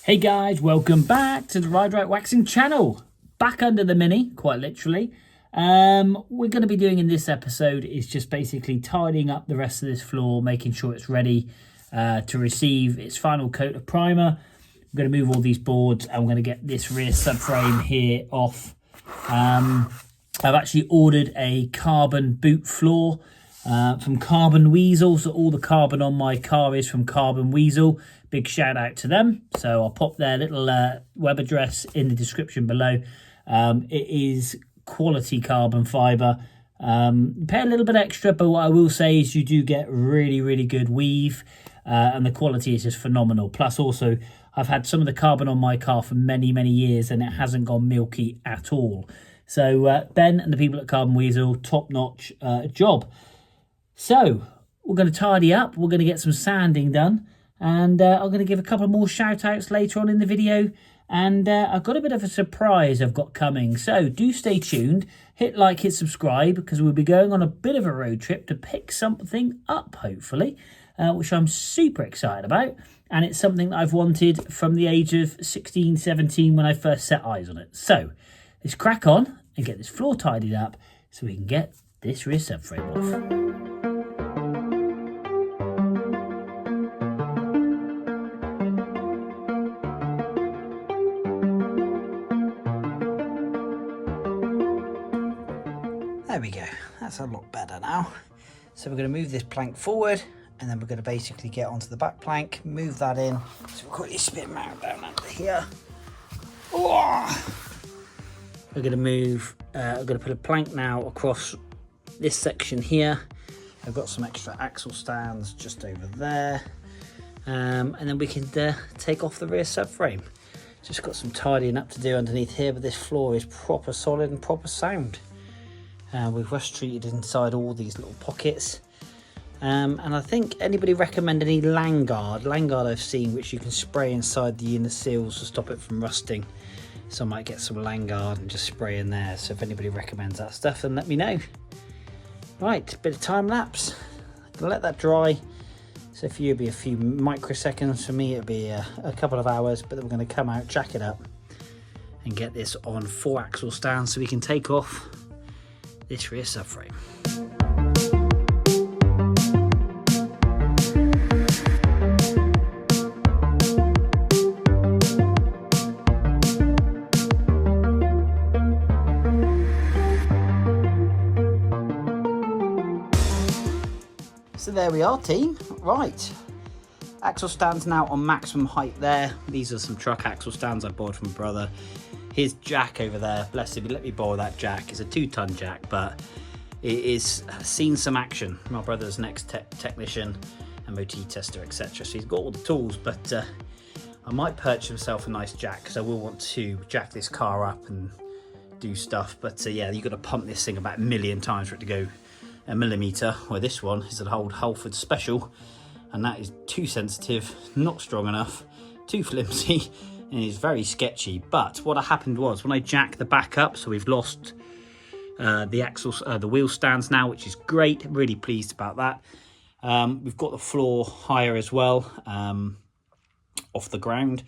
Hey guys, welcome back to the Ride Right Waxing channel. Back under the Mini, quite literally. We're going to be doing in this episode is just basically tidying up the rest of this floor, making sure it's ready to receive its final coat of primer. I'm going to move all these boards and we're going to get this rear subframe here off. I've actually ordered a carbon boot floor from Carbon Weasel, so all the carbon on my car is from Carbon Weasel. Big shout out to them. So I'll pop their little web address in the description below. It is quality carbon fibre. Pay a little bit extra, but what I will say is you do get really good weave, and the quality is just phenomenal. Plus also I've had some of the carbon on my car for many years and it hasn't gone milky at all. So Ben and the people at Carbon Weasel, top-notch job. So we're going to tidy up, we're going to get some sanding done, and I'm going to give a couple more shout outs later on in the video. And I've got a bit of a surprise I've got coming, so do stay tuned. Hit like, hit subscribe, because we'll be going on a bit of a road trip to pick something up, hopefully, which I'm super excited about. And it's something that I've wanted from the age of 16, 17 when I first set eyes on it. So let's crack on and get this floor tidied up so we can get this rear subframe off. There we go, that's a lot better now. So we're going to move this plank forward and then we're going to basically get onto the back plank, move that in. So we'll quickly spin out down under here. Oh! We're going to move, we're going to put a plank now across this section here. I've got some extra axle stands just over there. And then we can take off the rear subframe. Just got some tidying up to do underneath here, but this floor is proper solid and proper sound. We've rust treated inside all these little pockets. And I think anybody recommend any Langard I've seen, which you can spray inside the inner seals to stop it from rusting. So I might get some Langard and just spray in there. So if anybody recommends that stuff, then let me know. Right, bit of time lapse. Gonna let that dry. So for you it'll be a few microseconds. For me it'll be a couple of hours, but then we're gonna come out, jack it up and get this on 4 axle stands so we can take off this rear subframe. So there we are, team. Right, axle stands now on maximum height there. These are some truck axle stands I bought from my brother. His jack over there, bless him, he let me borrow that jack. It's a 2-ton jack, but it is seen some action. My brother's next technician, MOT tester, etc. So he's got all the tools, but I might purchase himself a nice jack because I will want to jack this car up and do stuff. But yeah, you've got to pump this thing about 1,000,000 times for it to go a millimetre. Well, this one is an old Halford Special, and that is too sensitive, not strong enough, too flimsy. And it's very sketchy. But what happened was when I jacked the back up, so we've lost the axles, the wheel stands now, which is great. Really pleased about that. We've got the floor higher as well, off the ground.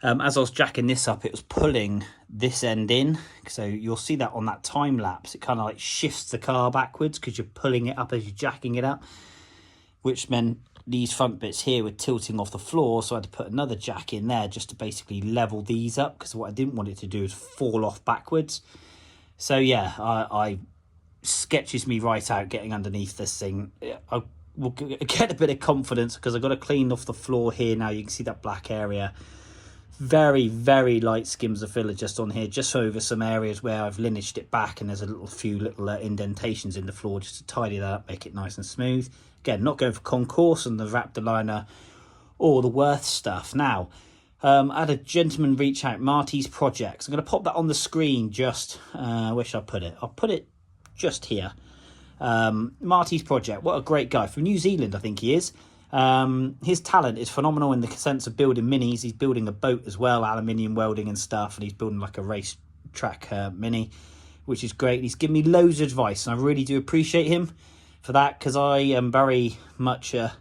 As I was jacking this up, it was pulling this end in. So you'll see that on that time lapse. It kind of like shifts the car backwards because you're pulling it up as you're jacking it up, which meant these front bits here were tilting off the floor, so I had to put another jack in there just to basically level these up, because what I didn't want it to do is fall off backwards. So yeah, I sketches me right out getting underneath this thing. I will get a bit of confidence because I've got to clean off the floor here now. You can see that black area. Very light skims of filler just on here, just over some areas where I've lineaged it back, and there's a few little indentations in the floor just to tidy that up, make it nice and smooth. Again, not going for concourse and the Raptor liner or the Worth stuff. Now, I had a gentleman reach out, Marty's Projects. I'm going to pop that on the screen just, where should I put it? I'll put it just here. Marty's Project, what a great guy. From New Zealand, I think he is. His talent is phenomenal in the sense of building minis. He's building a boat as well, aluminium welding and stuff, and he's building like a race track mini, which is great. He's given me loads of advice, and I really do appreciate him for that, because I am very much a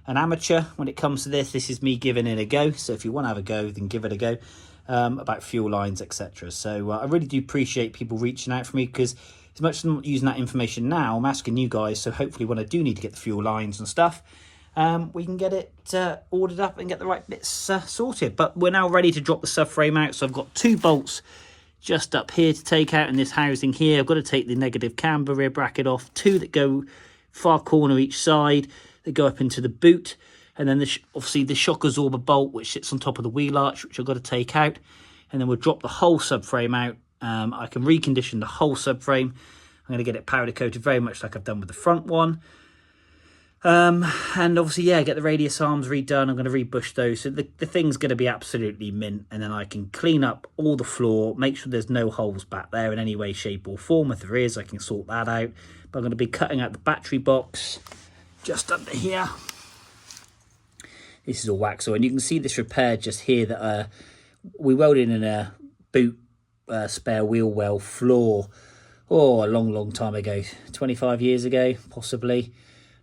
an amateur when it comes to this. This is me giving it a go. So if you want to have a go, then give it a go. About fuel lines, etc. So I really do appreciate people reaching out for me, because as much as I'm not using that information now, I'm asking you guys. So hopefully when I do need to get the fuel lines and stuff, we can get it ordered up and get the right bits sorted. But we're now ready to drop the subframe out. So I've got 2 bolts just up here to take out in this housing here. I've got to take the negative camber rear bracket off, 2 that go far corner each side, that go up into the boot. And then obviously the shock absorber bolt, which sits on top of the wheel arch, which I've got to take out. And then we'll drop the whole subframe out. I can recondition the whole subframe. I'm going to get it powder coated very much like I've done with the front one. And obviously, yeah, get the radius arms redone. I'm going to rebush those. So the thing's going to be absolutely mint. And then I can clean up all the floor, make sure there's no holes back there in any way, shape or form. If there is, I can sort that out. But I'm going to be cutting out the battery box just under here. This is all wax, and you can see this repair just here that we welded in a boot spare wheel well floor, a long time ago, 25 years ago possibly,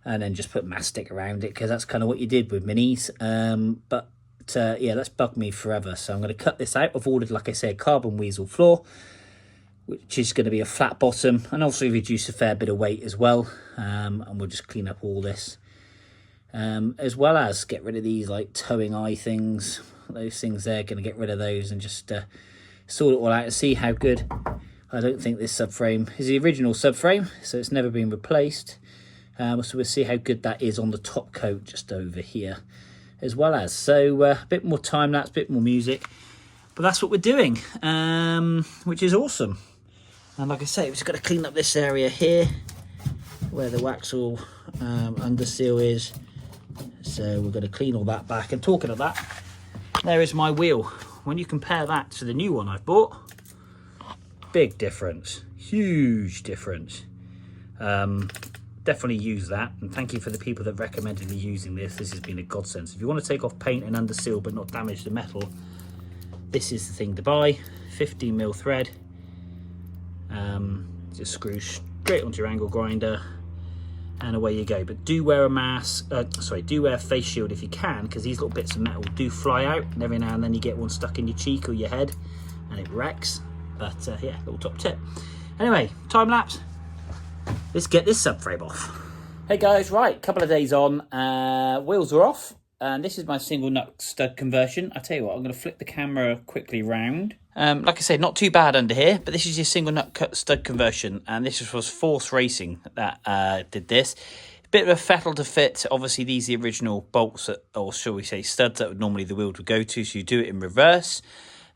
and then just put mastic around it, because that's kind of what you did with minis. But yeah, that's bugged me forever. So I'm going to cut this out. I've ordered, like I said, carbon weasel floor, which is going to be a flat bottom, and also reduce a fair bit of weight as well. And we'll just clean up all this. As well as get rid of these like towing eye things, those things there, going to get rid of those and just sort it all out and see how good. I don't think this subframe is the original subframe, so it's never been replaced. So we'll see how good that is on the top coat just over here as well as. So a bit more time lapse, a bit more music, but that's what we're doing, which is awesome. And like I say, we've just got to clean up this area here where the Waxall under seal is. So we're going to clean all that back. And talking of that, there is my wheel. When you compare that to the new one I've bought, big difference, huge difference. Definitely use that, and thank you for the people that recommended me using this. This has been a godsend. So if you want to take off paint and under seal but not damage the metal, this is the thing to buy. 15mm thread, just screw straight onto your angle grinder, and away you go. But do wear a mask, do wear a face shield if you can, because these little bits of metal do fly out, and every now and then you get one stuck in your cheek or your head and it wrecks. But yeah, little top tip. Anyway, time lapse, let's get this subframe off. Hey guys, right, couple of days on, wheels are off, and this is my single nut stud conversion. I tell you what, I'm going to flip the camera quickly round. Like I said, not too bad under here, but this is your single nut stud conversion, and this was Force Racing that did this. A bit of a fettle to fit. Obviously, these are the original bolts, that, or shall we say studs, that would normally the wheel would go to, so you do it in reverse,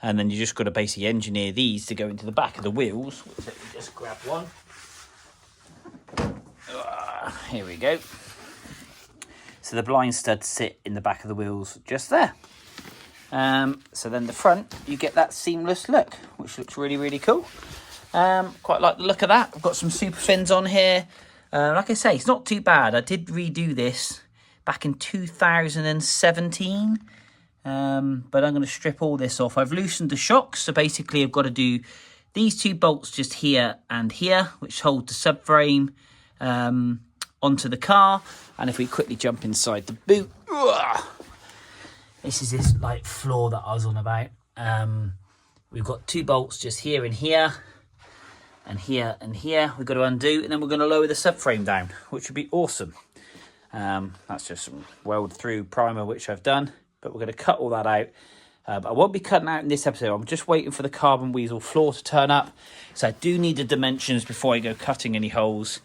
and then you just got to basically engineer these to go into the back of the wheels. Let me just grab one. Here we go. So the blind studs sit in the back of the wheels just there. So then the front, you get that seamless look, which looks really, really cool. Quite like the look of that. I've got some super fins on here. Like I say, it's not too bad. I did redo this back in 2017. But I'm going to strip all this off. I've loosened the shocks. So basically I've got to do these 2 bolts just here and here, which hold the subframe onto the car. And if we quickly jump inside the boot, this is this like floor that I was on about. We've got 2 bolts just here and here, and here and here. We've got to undo, and then we're going to lower the subframe down, which would be awesome. That's just some weld through primer, which I've done, but we're going to cut all that out. I won't be cutting out in this episode. I'm just waiting for the carbon weasel floor to turn up. So I do need the dimensions before I go cutting any holes.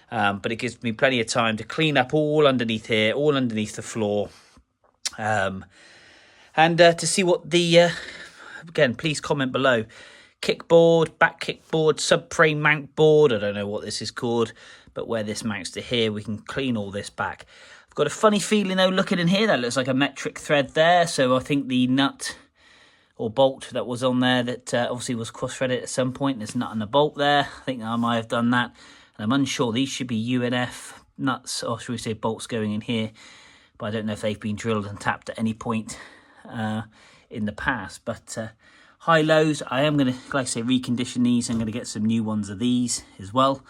But it gives me plenty of time to clean up all underneath here, all underneath the floor. And to see what the, again, please comment below. Kickboard, back kickboard, subframe mount board. I don't know what this is called, but where this mounts to here, we can clean all this back. I've got a funny feeling though, looking in here, that looks like a metric thread there. So I think the nut or bolt that was on there that obviously was cross-threaded at some point. There's a nut and a bolt there. I think I might have done that. And I'm unsure. These should be UNF nuts, or should we say bolts going in here. But I don't know if they've been drilled and tapped at any point in the past. But high lows, I am going to, like I say, recondition these. I'm going to get some new ones of these as well.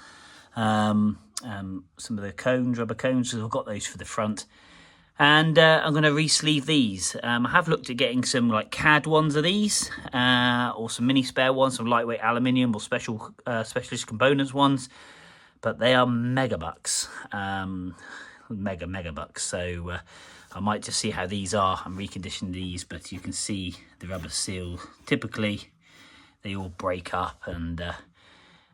Some of the cones, rubber cones, because I've got those for the front. And I'm going to re-sleeve these. I have looked at getting some like CAD ones of these, or some mini spare ones, some lightweight aluminium or special specialist components ones, but they are mega bucks, mega bucks. So I might just see how these are and recondition these. But you can see the rubber seal. Typically, they all break up and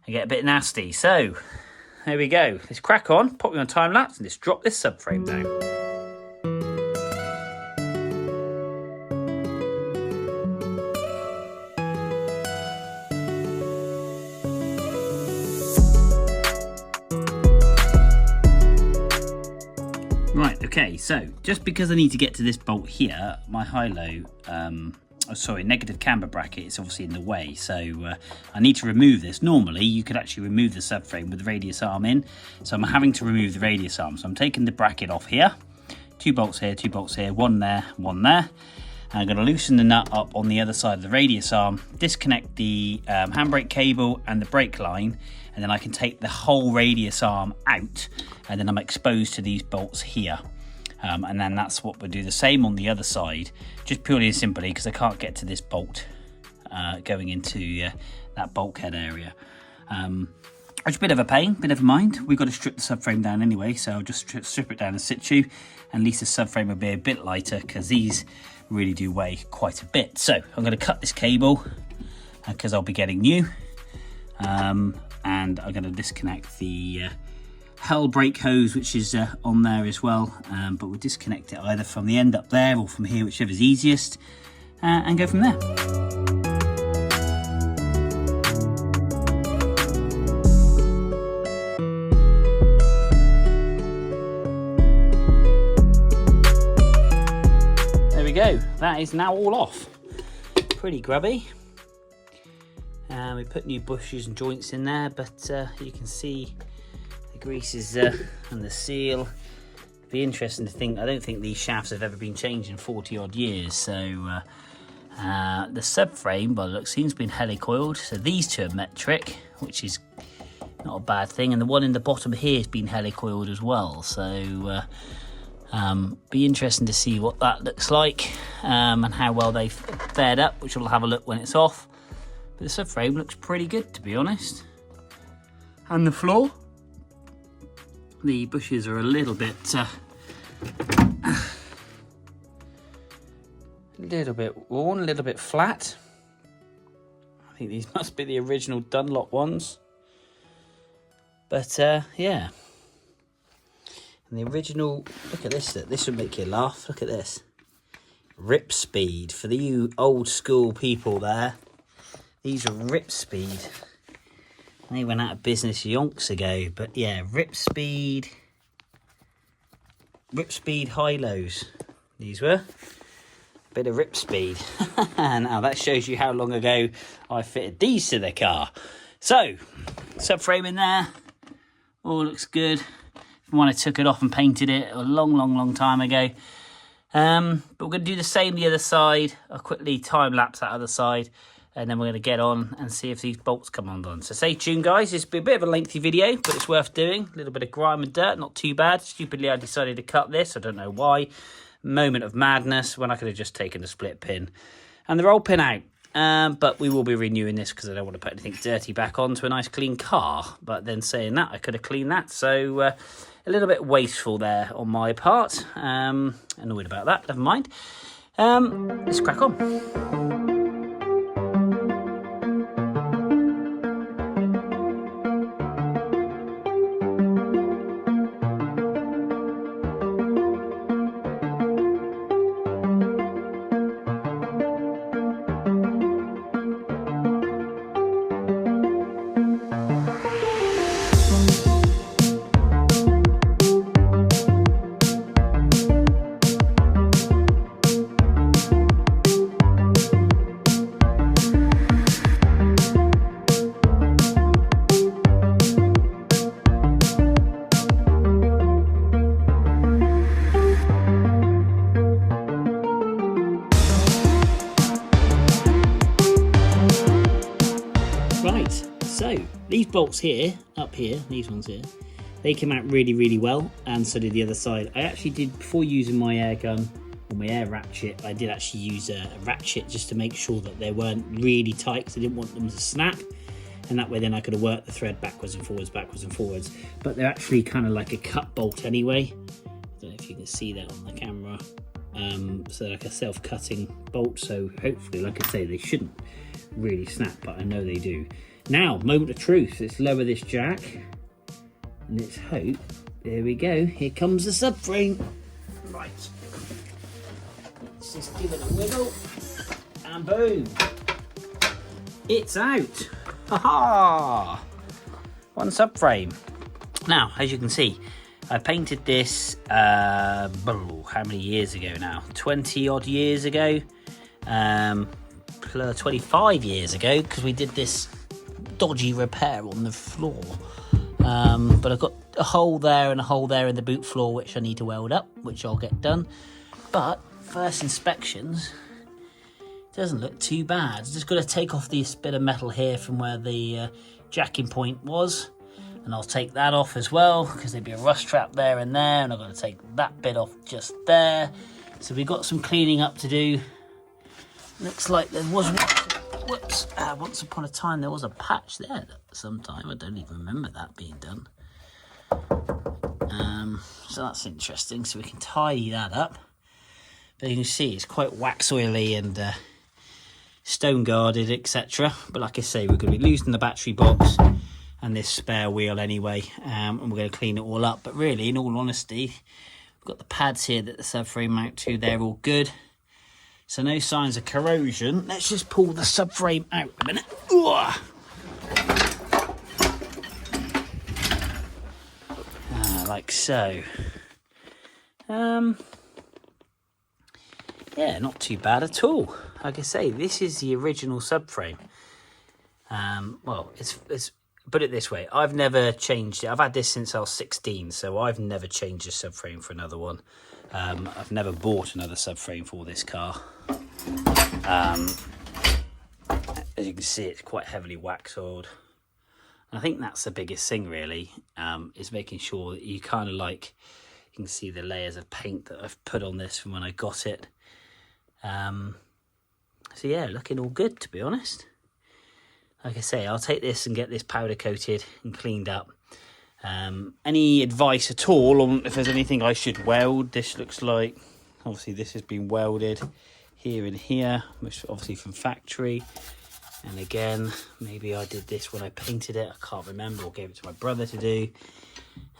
get a bit nasty. So there we go. Let's crack on. Pop me on time lapse and let's drop this subframe down. Right, okay, so just because I need to get to this bolt here, my high-low, negative camber bracket is obviously in the way, so I need to remove this. Normally, you could actually remove the subframe with the radius arm in, so I'm having to remove the radius arm. So I'm taking the bracket off here, 2 bolts here, one there, and I'm going to loosen the nut up on the other side of the radius arm, disconnect the handbrake cable and the brake line, and then I can take the whole radius arm out, and then I'm exposed to these bolts here. And then that's what we'll do the same on the other side, just purely and simply because I can't get to this bolt going into that bulkhead area. It's a bit of a pain, but never mind. We've got to strip the subframe down anyway, so I'll just strip it down in situ, and at least the subframe will be a bit lighter because these really do weigh quite a bit. So I'm going to cut this cable because I'll be getting new, and I'm going to disconnect the Hell brake hose, which is on there as well, but we'll disconnect it either from the end up there or from here, whichever's easiest, and go from there. There we go, that is now all off. Pretty grubby. We put new bushes and joints in there, but you can see the grease is and the seal. It'd be interesting to think. I don't think these shafts have ever been changed in 40 odd years. So the subframe, by the looks, seems to be helicoiled. So these two are metric, which is not a bad thing, and the one in the bottom here has been helicoiled as well. So be interesting to see what that looks like, and how well they've fared up, which we'll have a look when it's off. But the subframe looks pretty good, to be honest. And the floor, the bushes are a little bit worn, a little bit flat. I think these must be the original Dunlop ones. But yeah. And the original, look at this, this would make you laugh, look at this. Rip Speed, for you old school people there. These are Rip Speed. They went out of business yonks ago, but yeah, Rip Speed high-lows. These were. Bit of Rip Speed. Now that shows you how long ago I fitted these to the car. So, subframe in there. All looks good. When I took it off and painted it a long time ago. But we're going to do the same the other side. I'll quickly time-lapse that other side, and then we're going to get on and see if these bolts come undone. So stay tuned, guys. It's been a bit of a lengthy video, but it's worth doing. A little bit of grime and dirt, not too bad. Stupidly, I decided to cut this. I don't know why. Moment of madness when I could have just taken the split pin and the roll pin out. But we will be renewing this because I don't want to put anything dirty back onto a nice clean car. But then saying that, I could have cleaned that. So a little bit wasteful there on my part. Annoyed about that, never mind. Let's crack on. Right, so these bolts here, up here, these ones here, They came out really, really well, and so did the other side. I actually did, before using my air gun, or my air ratchet, I did actually use a ratchet just to make sure that they weren't really tight, because I didn't want them to snap. And that way then I could have worked the thread backwards and forwards, But they're actually kind of like a cut bolt anyway. I don't know if you can see that on the camera. So like a self-cutting bolt. So hopefully, like I say, they shouldn't really snap, but I know they do. Now, moment of truth. Let's lower this jack. And let's hope. There we go. Here comes the subframe. Right. Let's just give it a wiggle. And boom. It's out. Ha-ha! One subframe. Now, as you can see, I painted this, how many years ago now? 20 odd years ago. 25 years ago, because we did this dodgy repair on the floor. But I've got a hole there and a hole there in the boot floor, which I need to weld up, which I'll get done. But first inspections, doesn't look too bad. Just got to take off this bit of metal here from where the jacking point was, and I'll take that off as well, because there'd be a rust trap there and there, and I've got to take that bit off just there. So we've got some cleaning up to do. Looks like there was, once upon a time there was a patch there sometime. I don't even remember that being done. So that's interesting. So we can tidy that up. But you can see it's quite wax oily and stone guarded, etc. But like I say, we're going to be losing the battery box and this spare wheel anyway, and we're going to clean it all up. But really, in all honesty, we've got the pads here that the subframe mount to. They're all good, so no signs of corrosion. Let's just pull the subframe out a minute. Like so. Yeah, not too bad at all. Like I say, this is the original subframe. Well, it's put it this way, I've never changed it. I've had this since I was 16, so I've never changed the subframe for another one. I've never bought another subframe for this car. As you can see, it's quite heavily wax oiled. I think that's the biggest thing, really, is making sure that you kind of like, you can see the layers of paint that I've put on this from when I got it. So yeah, looking all good, to be honest. Like I say, I'll take this and get this powder coated and cleaned up. Any advice at all on if there's anything I should weld? This looks like, obviously this has been welded here and here, which obviously from factory. And again, maybe I did this when I painted it. I can't remember, or gave it to my brother to do.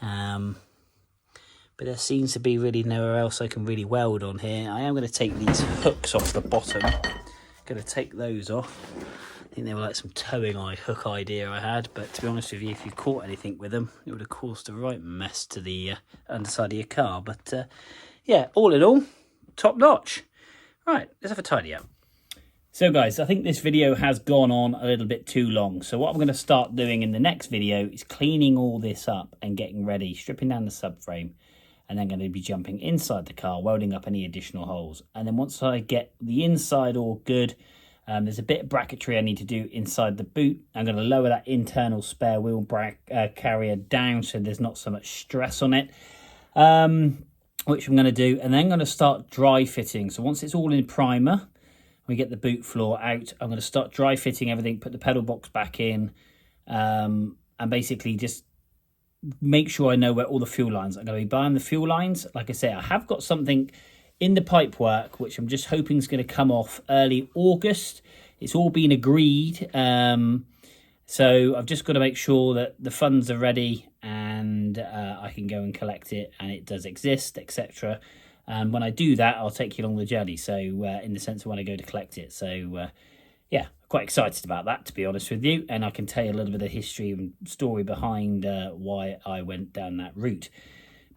But there seems to be really nowhere else I can really weld on here. I am going to take these hooks off the bottom. Going to take those off. I think they were like some towing hook idea I had. But to be honest with you, if you caught anything with them, it would have caused a right mess to the underside of your car. But yeah, all in all, top notch. Right, let's have a tidy up. So guys, I think this video has gone on a little bit too long. So what I'm going to start doing in the next video is cleaning all this up and getting ready, stripping down the subframe, and then going to be jumping inside the car, welding up any additional holes. And then once I get the inside all good, there's a bit of bracketry I need to do inside the boot. I'm going to lower that internal spare wheel carrier down so there's not so much stress on it, which I'm going to do. And then I'm going to start dry fitting. So once it's all in primer, we get the boot floor out, I'm going to start dry fitting everything, put the pedal box back in, and basically just make sure I know where all the fuel lines are. I'm going to be buying the fuel lines. Like I say, I have got something in the pipe work, which I'm just hoping is going to come off early August. It's all been agreed. So I've just got to make sure that the funds are ready and I can go and collect it, and it does exist, etc. And when I do that, I'll take you along the journey. So in the sense of when I go to collect it. So yeah, quite excited about that, to be honest with you. And I can tell you a little bit of history and story behind why I went down that route.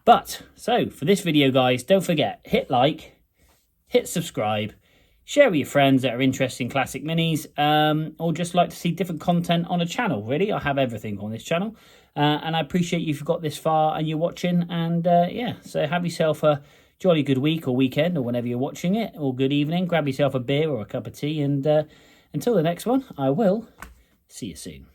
But so for this video, guys, don't forget, hit like, hit subscribe, share with your friends that are interested in classic minis, or just like to see different content on a channel. Really, I have everything on this channel. And I appreciate you if you've got this far and you're watching. And yeah, so have yourself a jolly good week or weekend, or whenever you're watching it, or good evening. Grab yourself a beer or a cup of tea, and until the next one, I will see you soon.